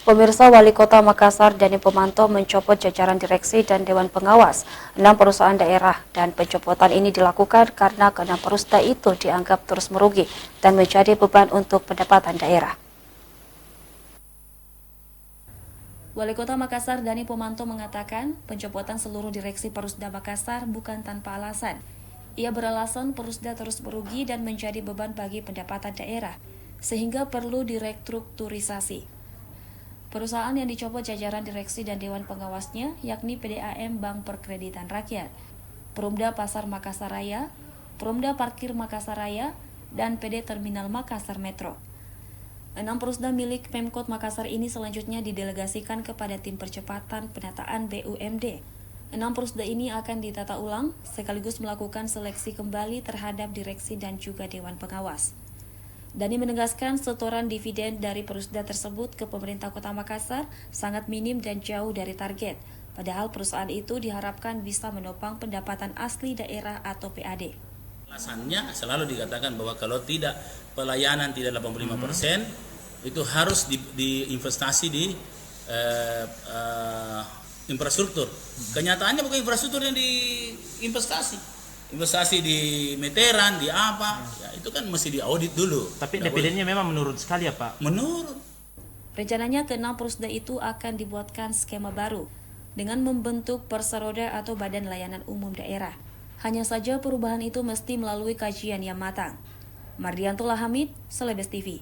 Pemirsa, Wali Kota Makassar Dani Pomanto mencopot jajaran direksi dan Dewan Pengawas 6 perusahaan daerah, dan pencopotan ini dilakukan karena ke-6 perusda itu dianggap terus merugi dan menjadi beban untuk pendapatan daerah. Wali Kota Makassar Dani Pomanto mengatakan pencopotan seluruh direksi Perusda Makassar bukan tanpa alasan. Ia beralasan perusda terus merugi dan menjadi beban bagi pendapatan daerah, sehingga perlu direstrukturisasi. Perusahaan yang dicopot jajaran direksi dan Dewan Pengawasnya yakni PDAM Bank Perkreditan Rakyat, Perumda Pasar Makassar Raya, Perumda Parkir Makassar Raya, dan PD Terminal Makassar Metro. 6 perusda milik Pemkot Makassar ini selanjutnya didelegasikan kepada tim percepatan penataan BUMD. 6 perusda ini akan ditata ulang sekaligus melakukan seleksi kembali terhadap direksi dan juga Dewan Pengawas. Dani menegaskan setoran dividen dari perusda tersebut ke pemerintah Kota Makassar sangat minim dan jauh dari target. Padahal perusahaan itu diharapkan bisa menopang pendapatan asli daerah atau PAD. Alasannya selalu dikatakan bahwa kalau tidak pelayanan tidak 85%, itu harus diinvestasi di infrastruktur. Kenyataannya bukan infrastruktur yang diinvestasi. Investasi di meteran, di apa, ya itu kan mesti diaudit dulu. Tapi dividennya memang menurun sekali ya Pak? Menurun. Rencananya ke-6 perusda itu akan dibuatkan skema baru dengan membentuk perseroda atau badan layanan umum daerah. Hanya saja perubahan itu mesti melalui kajian yang matang. Mardianto Hamid, Celebes TV.